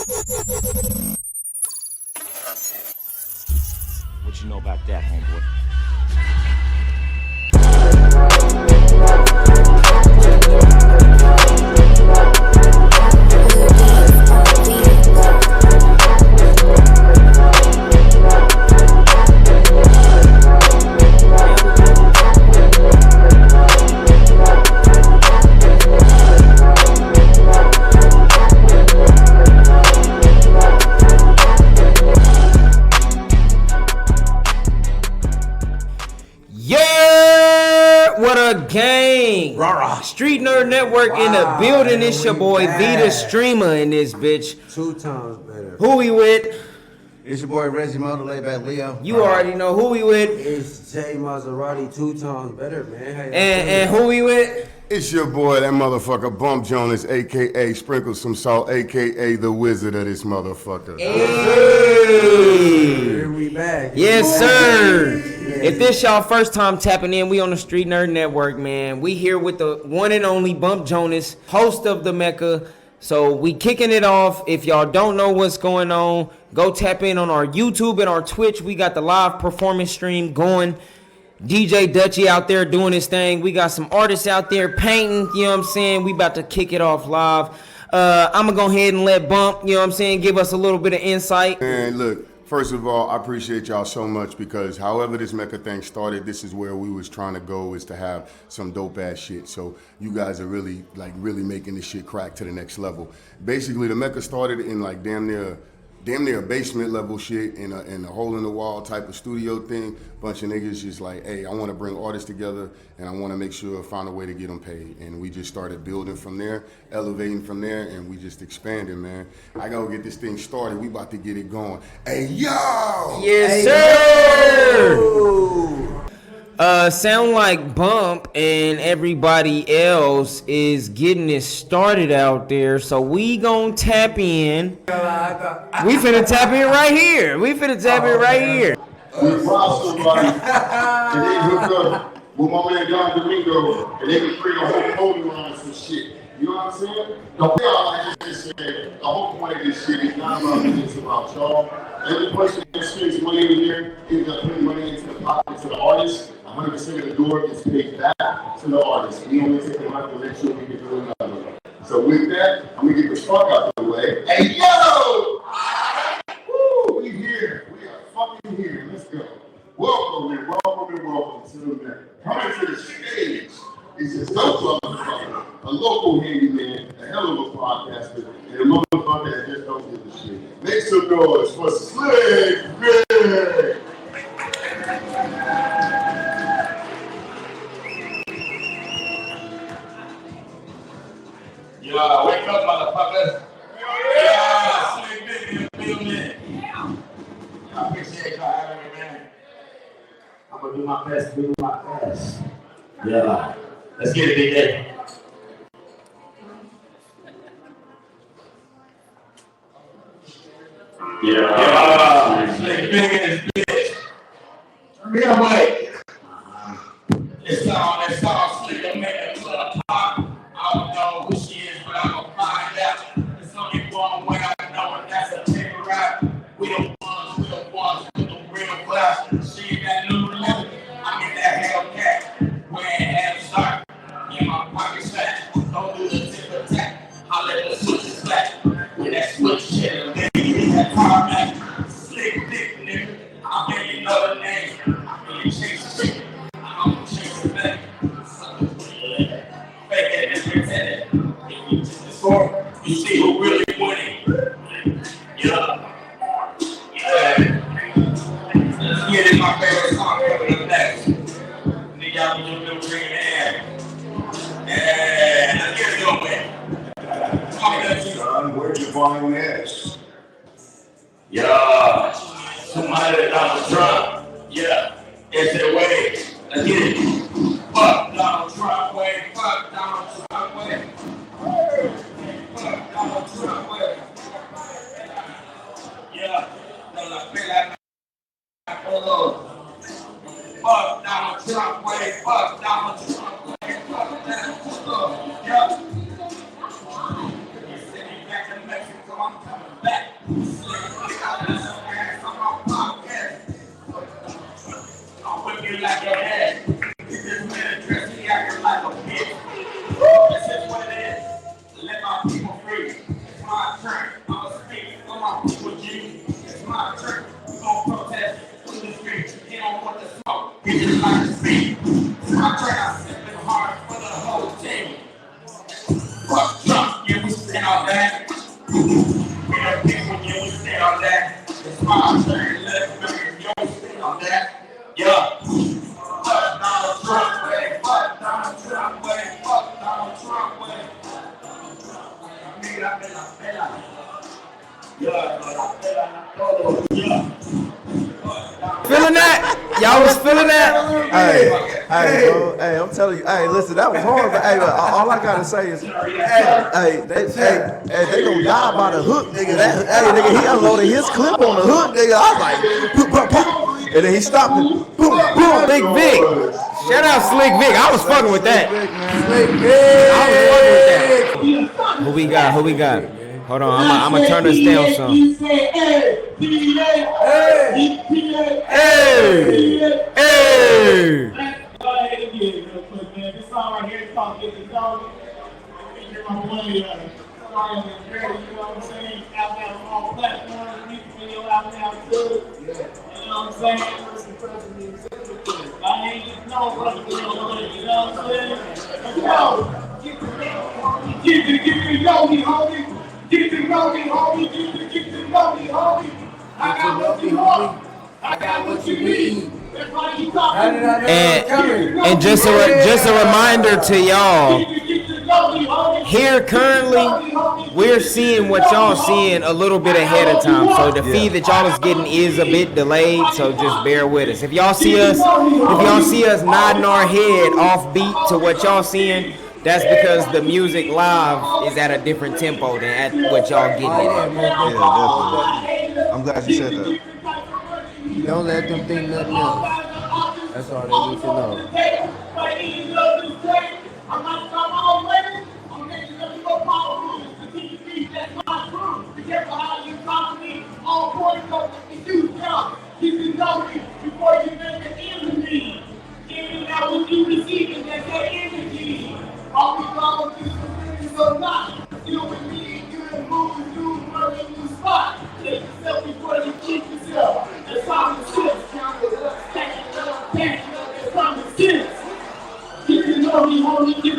What you know about that, homeboy? Gang, Rah-rah. Street Nerd Network in the building. It's your boy Vita Streamer in this bitch. 2 times better. Who we with? It's your boy Reggie Mo, the laid back Leo. You already know who we with. It's Jay Maserati, 2 times better, man. And who we with? It's your boy, that motherfucker Bump Jonas, a.k.a. Sprinkle Some Salt, a.k.a. the wizard of this motherfucker. Hey. Here we back. Yes, sir. If this y'all first time tapping in, we on the Street Nerd Network, man. We here with the one and only Bump Jonas, host of the Mecca. So we kicking it off. If y'all don't know what's going on, go tap in on our YouTube and our Twitch. We got the live performance stream going. DJ Dutchie out there doing his thing. We got some artists out there painting, you know what I'm saying? We about to kick it off live. I'm going to go ahead and let Bump, you know what I'm saying, give us a little bit of insight. And look, first of all, I appreciate y'all so much because however this Mecca thing started, this is where we was trying to go, is to have some dope ass shit. So you guys are really making this shit crack to the next level. Basically, the Mecca started in like damn near a basement level shit in a hole in the wall type of studio thing. Bunch of niggas just like, hey, I want to bring artists together and I want to make sure I find a way to get them paid. And we just started building from there, elevating from there, and we just expanded, man. I gotta get this thing started. We about to get it going. Hey, yo! Yes, hey, sir! Sound like Bump and everybody else is getting it started out there, so we gonna tap in. We finna tap in right here. We robbed somebody and they hooked up with my man Don Domingo and they can create a whole clothing line and some shit. You know what I'm saying? The way I just said, the whole point of this shit is not about me, it's about y'all. Every person that spends money in here ends up putting money into the pockets of the artist. 100% of the door is paid back to the artist. We only take the money to make sure we can do another. So with that, I'm gonna get the fuck out of the way. Hey yo! Woo! We here. We are fucking here. Let's go. Welcome to the Mecca. Coming to the stage is a dope motherfucker, a local handyman, a hell of a podcaster, and a motherfucker that just don't give a shit. Make some noise for Slick Rick! Yo, wake up, motherfuckers. Yeah, Slick Rick in the building. I appreciate y'all having me, man. I'm gonna do my best to do my best. Yeah. Let's get it, DJ. Yeah. Slick Rick in this bitch. Turn me away. It's all Slick Rick man to the top. I don't know who she is, but I'm gonna find out. There's only one way I know, and that's a take rap. We the ones with the real class. She ain't that new level. I'm in that Hellcat, wearing half sock in my pocket sack. Don't do the tip attack. I let the switches flat. With that switch shit, and then you hit that car back. Slick dick, nigga. I'll give you another name. I'm really chasing shit. I'm chasing back. Fake it and pretend it. If you just the score, you see who really winning. Yeah. Let's get in my favorite song coming up next. Nigga, y'all be doing little green hand. Yeah, let's get it going. Son, where'd you find this? Yeah. Somebody Donald Trump. Yeah. It's that way. Let's get it. Fuck Donald Trump way. Fuck Donald Trump way. Fuck Donald Trump way. Yeah. No, I feel like fuck Donald Trump way. Fuck Donald Trump way. Fuck Donald Trump. Yeah. Sitting back in Mexico, I'm coming back. People can we stay on that. It's my turn. Let's make it stay on that. Yeah. Fuck Donald Trump way. Fuck Donald Trump way. Fuck Donald Trump way. Mira, pela. Yeah. Feeling that? Y'all was feeling that? Hey, bro. Hey, I'm telling you. Hey, listen, that was hard. But hey, all I gotta say is, they gonna die by the hook, nigga. Nigga, he unloaded his clip on the hook, nigga. I was like, boom, boom, boom. And then he stopped it. Boom, boom. Slick Vic. Shout out Slick Vic. I was fucking with that. Slick Vic. I was fucking with that. Who we got? Hold on, I'm gonna turn this down some. Get to know me, homie. Get to know me, homie. I got what you want. I got what you need. That's why you talking. And just a reminder to y'all, here currently, we're seeing what y'all seeing a little bit ahead of time. So the feed that y'all is getting is a bit delayed. So just bear with us. If y'all see us nodding our head off beat to what y'all seeing, that's because the music live is at a different tempo than at what y'all getting at. Yeah, definitely. I'm glad you said that. Don't let them think nothing else. That's all they need to know. Are we going to the or not? You with me, you and moving, you working new spot. Take yourself before you keep yourself. That's common sense. That's common sense. Get to know me, homie. Get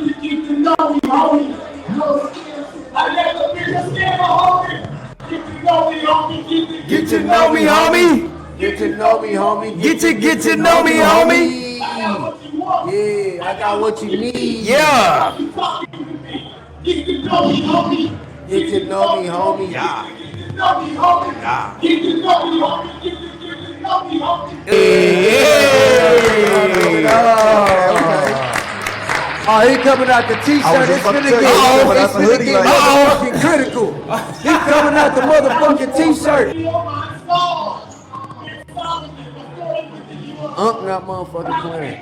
to know me, homie. No skills. I never been a scammer, homie. Get to know me, homie. Get to know me, homie. Get to know me, homie. Get to know me, homie. Yeah, I got what you need. Yeah. Get to know me, homie. Get to know me, homie. Yeah. Get to know me, homie. Get to know me, homie. Get to know me, homie. Oh, he coming out the t-shirt. It's gonna get fucking critical. He coming out the motherfucking t-shirt. Not motherfucking playing.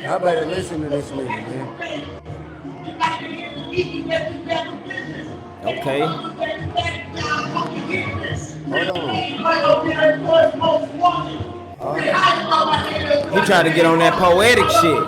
I better listen to this nigga, man. Okay. Hold He tried to get on that poetic shit.